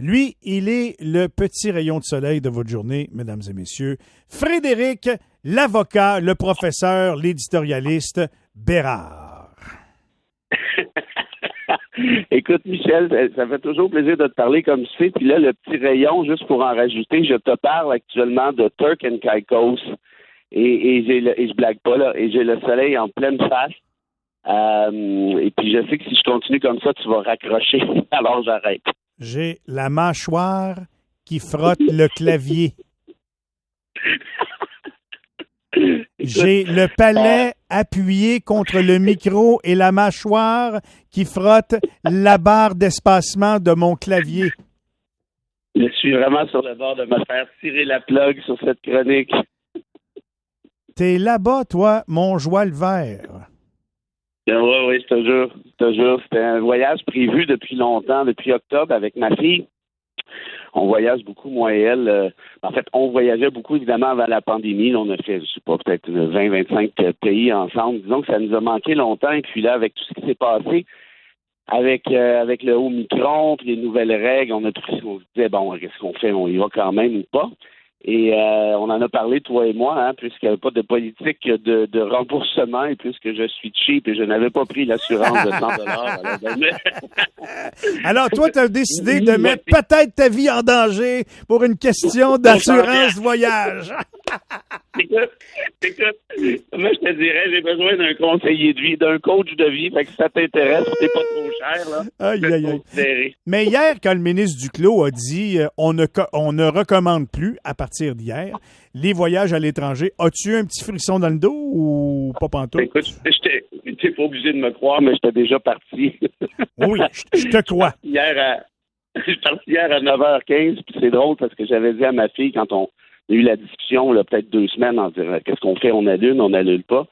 Lui, il est le petit rayon de soleil de votre journée, mesdames et messieurs. Frédéric, l'avocat, le professeur, l'éditorialiste Bérard. Écoute, Michel, ça fait toujours plaisir de te parler comme tu sais. Puis là, le petit rayon, juste pour en rajouter, je te parle actuellement de Turk and Caicos. Et je blague pas, là. Et j'ai le soleil en pleine face. Et puis je sais que si je continue comme ça, tu vas raccrocher. Alors j'arrête. J'ai la mâchoire qui frotte le clavier. J'ai le palais appuyé contre le micro et la mâchoire qui frotte la barre d'espacement de mon clavier. Je suis vraiment sur le bord de me faire tirer la plug sur cette chronique. T'es là-bas, toi, mon joie le vert. Oui, je te jure. C'était un voyage prévu depuis longtemps, depuis octobre avec ma fille. On voyage beaucoup, moi et elle. En fait, on voyageait beaucoup, évidemment, avant la pandémie. Là, on a fait, je sais pas, peut-être 20-25 pays ensemble. Disons que ça nous a manqué longtemps. Et puis là, avec tout ce qui s'est passé, avec le Omicron, puis les nouvelles règles, on se disait, bon, qu'est-ce qu'on fait? On y va quand même ou pas? Et on en a parlé, toi et moi, puisqu'il n'y avait pas de politique de remboursement et puisque je suis cheap et je n'avais pas pris l'assurance de $100. Alors, toi, tu as décidé de mettre peut-être ta vie en danger pour une question d'assurance voyage. Écoute, moi, je te dirais, j'ai besoin d'un conseiller de vie, d'un coach de vie, fait que si ça t'intéresse, c'est pas trop cher, là. Aïe. Mais hier, quand le ministre Duclos a dit on ne recommande plus, à partir d'hier, les voyages à l'étranger, as-tu eu un petit frisson dans le dos ou pas pantoute? Écoute, t'es pas obligé de me croire, mais j'étais déjà parti. Oui, je te crois. Je suis parti hier à 9h15, puis c'est drôle parce que j'avais dit à ma fille, quand on a eu la discussion, là, peut-être 2 semaines, en disant qu'est-ce qu'on fait, on n'annule pas.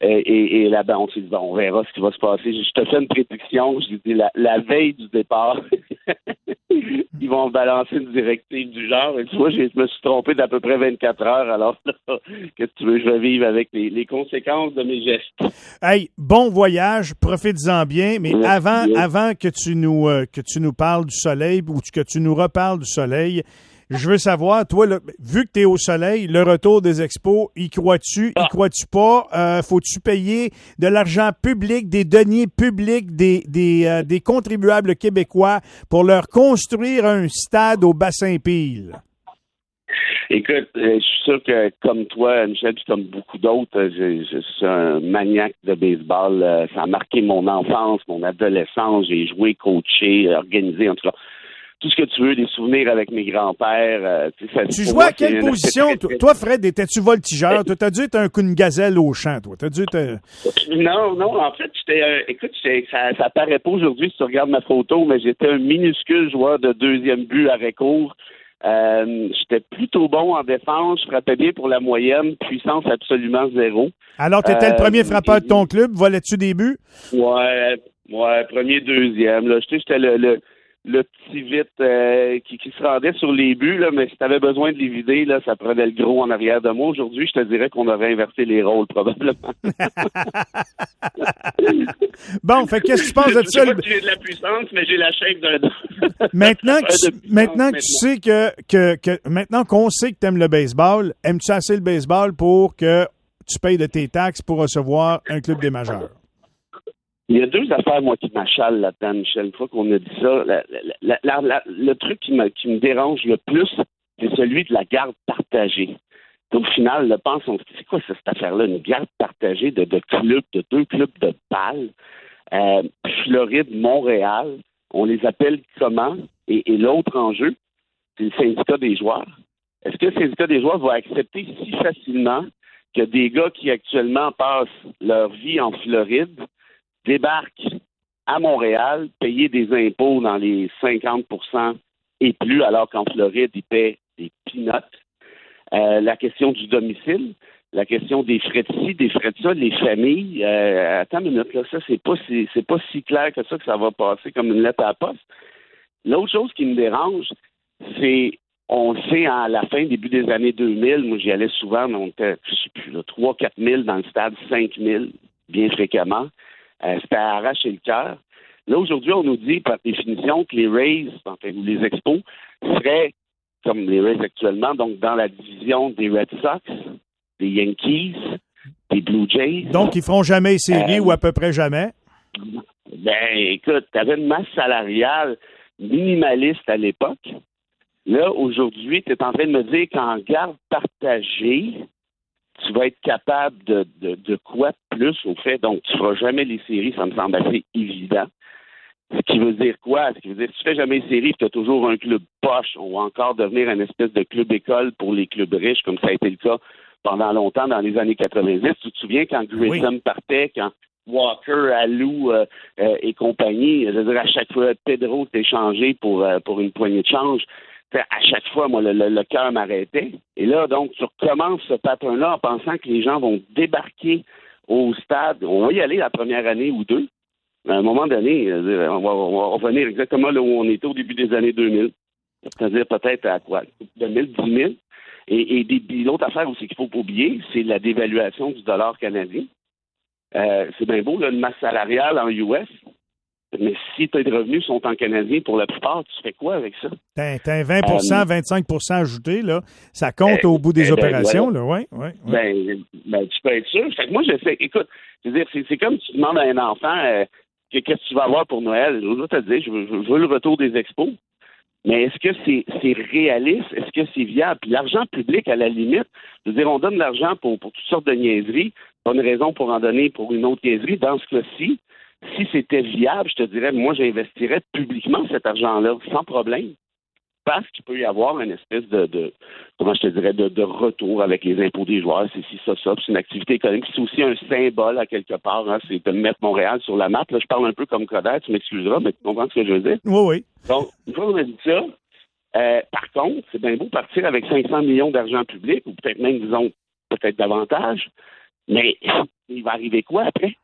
Et là-bas, on s'est dit, on verra ce qui va se passer. Je te fais une prédiction, je dis la veille du départ, ils vont balancer une directive du genre. Et tu vois, je me suis trompé d'à peu près 24 heures. Alors, qu'est-ce que tu veux, je vais vivre avec les conséquences de mes gestes. Hey, bon voyage, profites-en bien, mais avant que tu nous parles du soleil ou que tu nous reparles du soleil, je veux savoir, toi, là, vu que tu es au soleil, le retour des expos, y crois-tu? Y crois-tu pas? Faut-tu payer de l'argent public, des deniers publics, des contribuables québécois pour leur construire un stade au Bassin-Pile? Écoute, je suis sûr que comme toi, Michel, puis comme beaucoup d'autres, je suis un maniaque de baseball. Ça a marqué mon enfance, mon adolescence. J'ai joué, coaché, organisé, en tout cas. Tout ce que tu veux, des souvenirs avec mes grands-pères. Tu jouais à quelle position? Toi, Fred, étais-tu voltigeur? Toi, t'as dû être un coup de gazelle au champ, toi. Non, en fait, écoute, ça paraît pas aujourd'hui si tu regardes ma photo, mais j'étais un minuscule joueur de deuxième but arrêt-court. J'étais plutôt bon en défense, je frappais bien pour la moyenne, puissance absolument 0. Alors, t'étais le premier frappeur de ton club, volais-tu des buts? Ouais, premier, deuxième. Là, j'étais le petit vite qui se rendait sur les buts, là, mais si tu avais besoin de les vider, là, ça prenait le gros en arrière de moi. Aujourd'hui, je te dirais qu'on aurait inversé les rôles, probablement. Bon, fait qu'est-ce que tu penses de ça? Je sais pas si j'ai de la puissance, mais j'ai la shape d'un... Maintenant que tu sais que maintenant qu'on sait que tu aimes le baseball, aimes-tu assez le baseball pour que tu payes de tes taxes pour recevoir un club des majeurs? Il y a 2 affaires, moi, qui m'achalent là-dedans, Michel. Une fois qu'on a dit ça, le truc qui me dérange le plus, c'est celui de la garde partagée. Au final, c'est quoi cette affaire-là? Une garde partagée de clubs, de 2 clubs de balle. Floride, Montréal, on les appelle comment? Et l'autre enjeu, c'est le syndicat des joueurs. Est-ce que le syndicat des joueurs va accepter si facilement que des gars qui actuellement passent leur vie en Floride débarquent à Montréal, payer des impôts dans les 50% et plus, alors qu'en Floride, ils paient des peanuts. La question du domicile, la question des frais de ci, des frais de ça, les familles. Attends une minute, là, ça, c'est pas si clair que ça va passer comme une lettre à la poste. L'autre chose qui me dérange, c'est, on le sait, à la fin, début des années 2000, moi, j'y allais souvent, mais on était, je sais plus, 3-4 000 dans le stade, 5 000, bien fréquemment. C'était à arracher le cœur. Là, aujourd'hui, on nous dit par définition que les Rays, enfin, ou les Expos, seraient, comme les Rays actuellement, donc dans la division des Red Sox, des Yankees, des Blue Jays. Donc, ils feront jamais les séries ou à peu près jamais? Ben, écoute, tu avais une masse salariale minimaliste à l'époque. Là, aujourd'hui, tu es en train de me dire qu'en garde partagée, tu vas être capable de quoi de plus au fait? Donc, tu ne feras jamais les séries, ça me semble assez évident. Ce qui veut dire quoi? Ce qui veut dire que si tu fais jamais les séries, tu as toujours un club poche. On va encore devenir une espèce de club école pour les clubs riches, comme ça a été le cas pendant longtemps dans les années 90. Tu te souviens quand Grissom partait, quand Walker, Alou et compagnie, je veux dire, à chaque fois, Pedro s'est échangé pour une poignée de change. À chaque fois, moi, le cœur m'arrêtait. Et là, donc, tu recommences ce pattern-là en pensant que les gens vont débarquer au stade. On va y aller la première année ou deux. À un moment donné, on va revenir exactement là où on était au début des années 2000. C'est-à-dire peut-être à quoi? 2000, 10 000. Et l'autre affaire aussi qu'il faut pas oublier, c'est la dévaluation du dollar canadien. C'est bien beau, là, une masse salariale en US, mais si tes revenus sont en canadien, pour la plupart, tu fais quoi avec ça? T'as 20 25 ajouté, là. Ça compte au bout des opérations, là, oui. Ben, tu peux être sûr. Fait que moi, écoute, je veux dire, c'est comme tu demandes à un enfant qu'est-ce que tu vas avoir pour Noël. Je vais te dire, je veux le retour des expos. Mais est-ce que c'est réaliste? Est-ce que c'est viable? Puis l'argent public, à la limite, je veux dire, on donne de l'argent pour toutes sortes de niaiseries. Pas une raison pour en donner pour une autre niaiserie. Dans ce cas-ci, si c'était viable, je te dirais, moi, j'investirais publiquement cet argent-là, sans problème. Parce qu'il peut y avoir une espèce de comment je te dirais, de retour avec les impôts des joueurs, c'est ci, ça. C'est une activité économique. C'est aussi un symbole, à quelque part. Hein, c'est de mettre Montréal sur la map. Là, je parle un peu comme Coder, tu m'excuseras, mais tu comprends ce que je veux dire? Oui. Donc, une fois qu'on a dit ça, par contre, c'est bien beau partir avec 500 millions d'argent public, ou peut-être même, disons, peut-être davantage, mais il va arriver quoi après?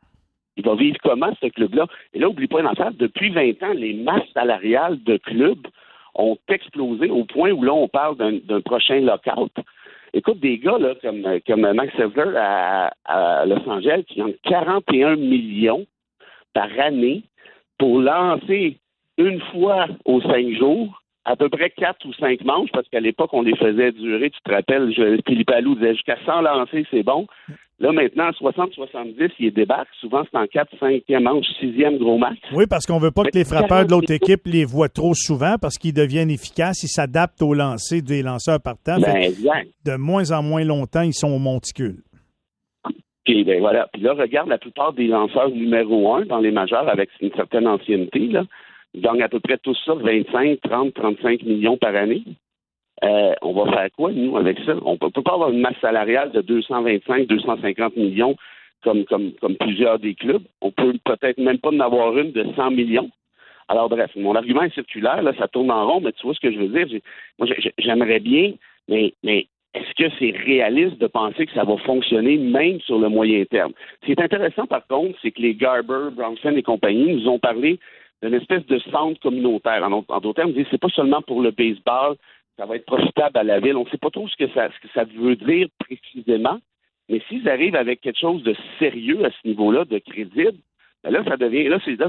Il va vivre comment, ce club-là? Et là, oublie pas une affaire, depuis 20 ans, les masses salariales de clubs ont explosé au point où là, on parle d'un prochain lockout. Écoute, des gars là, comme Max Scherzer à Los Angeles qui ont 41 millions par année pour lancer une fois aux 5 jours, à peu près 4 ou 5 manches, parce qu'à l'époque, on les faisait durer, tu te rappelles, Philippe Alou disait jusqu'à 100 lancers, c'est bon. Là, maintenant, 60-70, ils débarquent. Souvent, c'est en 4, 5e manche, 6e gros max. Oui, parce qu'on veut pas que les frappeurs de l'autre équipe les voient trop souvent parce qu'ils deviennent efficaces. Ils s'adaptent au lancer des lanceurs partants. Exact. De moins en moins longtemps, ils sont au monticule. Puis, ben voilà. Puis là, regarde la plupart des lanceurs numéro 1 dans les majeurs avec une certaine ancienneté, là. Ils gagnent à peu près tout ça, 25, 30, 35 millions par année. On va faire quoi, nous, avec ça? On peut pas avoir une masse salariale de 225, 250 millions comme plusieurs des clubs. On peut peut-être même pas en avoir une de 100 millions. Alors, bref, mon argument est circulaire, là, ça tourne en rond, mais tu vois ce que je veux dire? Moi, j'aimerais bien, mais est-ce que c'est réaliste de penser que ça va fonctionner même sur le moyen terme? Ce qui est intéressant, par contre, c'est que les Garber, Bronson et compagnie nous ont parlé d'une espèce de centre communautaire. En d'autres termes, ils disent c'est pas seulement pour le baseball, ça va être profitable à la ville. On ne sait pas trop ce que ça veut dire précisément, mais s'ils arrivent avec quelque chose de sérieux à ce niveau-là, de crédible, ben là,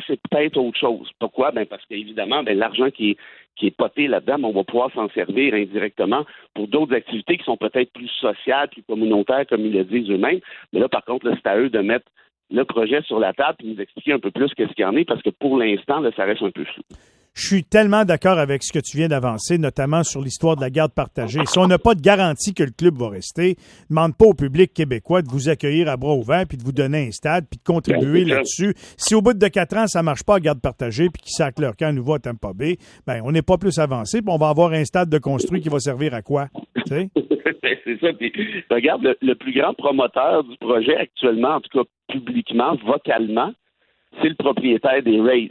c'est peut-être autre chose. Pourquoi? Ben parce qu'évidemment, l'argent qui est poté là-dedans, on va pouvoir s'en servir indirectement pour d'autres activités qui sont peut-être plus sociales, plus communautaires, comme ils le disent eux-mêmes. Mais là, par contre, là, c'est à eux de mettre le projet sur la table et nous expliquer un peu plus qu'est-ce qu'il y en est, parce que pour l'instant, là, ça reste un peu flou. Je suis tellement d'accord avec ce que tu viens d'avancer, notamment sur l'histoire de la garde partagée. Si on n'a pas de garantie que le club va rester, ne demande pas au public québécois de vous accueillir à bras ouverts, puis de vous donner un stade, puis de contribuer là-dessus. Si au bout de 4 ans, ça ne marche pas à garde partagée, puis qu'ils sacent leur camp à nouveau à Tampa Bay, ben on n'est pas plus avancé, puis on va avoir un stade de construit qui va servir à quoi? Tu sais? C'est ça. Puis, regarde, le plus grand promoteur du projet actuellement, en tout cas publiquement, vocalement, c'est le propriétaire des Rays.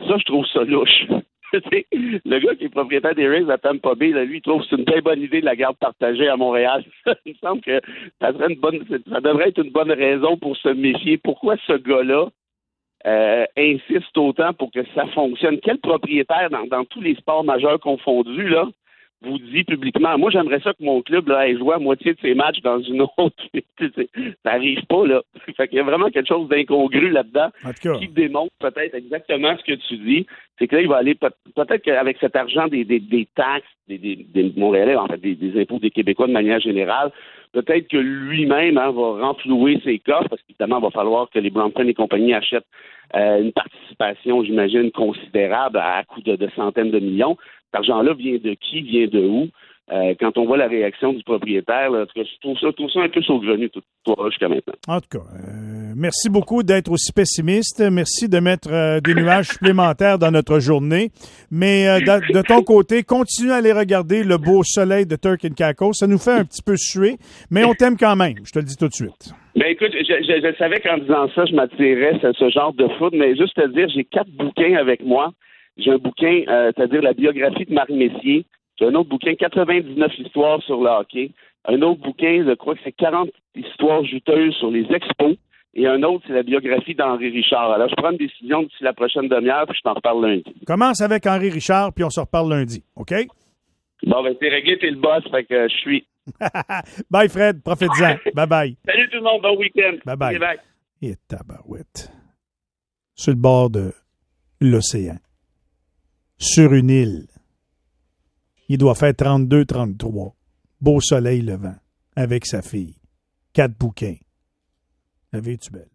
Ça, je trouve ça louche. Le gars qui est propriétaire des Rays à Tampa Bay, là, lui, il trouve que c'est une très bonne idée de la garde partagée à Montréal. Il me semble que ça devrait être une bonne raison pour se méfier. Pourquoi ce gars-là insiste autant pour que ça fonctionne? Quel propriétaire, dans tous les sports majeurs confondus, là, vous dit publiquement, moi, j'aimerais ça que mon club là, ait joué à moitié de ses matchs dans une autre. Ça arrive pas, là. Fait qu'il y a vraiment quelque chose d'incongru là-dedans qui démontre peut-être exactement ce que tu dis. C'est que là, il va aller peut-être qu'avec cet argent des taxes, des Montréalais, en fait, des impôts des Québécois de manière générale, peut-être que lui-même va renflouer ses coffres, parce qu'évidemment, il va falloir que les Brampton et compagnie achètent une participation, j'imagine, considérable à coût de centaines de millions. Cet argent-là vient de qui, vient de où? Quand on voit la réaction du propriétaire, là, je trouve ça un peu saugrenu tout jusqu'à maintenant. En tout cas, merci beaucoup d'être aussi pessimiste. Merci de mettre des nuages supplémentaires dans notre journée. Mais de ton côté, continue à aller regarder le beau soleil de Turk and Caicos. Ça nous fait un petit peu suer, mais on t'aime quand même. Je te le dis tout de suite. Ben écoute, je savais qu'en disant ça, je m'attirais ce genre de foot, mais juste te dire, j'ai 4 bouquins avec moi. J'ai un bouquin, c'est-à-dire la biographie de Marc Messier. J'ai un autre bouquin, 99 histoires sur le hockey. Un autre bouquin, je crois que c'est 40 histoires juteuses sur les expos. Et un autre, c'est la biographie d'Henri Richard. Alors, je prends une décision d'ici la prochaine demi-heure, puis je t'en reparle lundi. Commence avec Henri Richard, puis on se reparle lundi, OK? Bon, ben, t'es réglé, t'es le boss, fait que je suis. Bye, Fred. Profite-en. Bye-bye. Salut tout le monde, bon week-end. Bye-bye. Et tabarouette. Sur le bord de l'océan. Sur une île. Il doit faire 32-33. Beau soleil levant. Avec sa fille. 4 bouquins. La vie est-tu belle?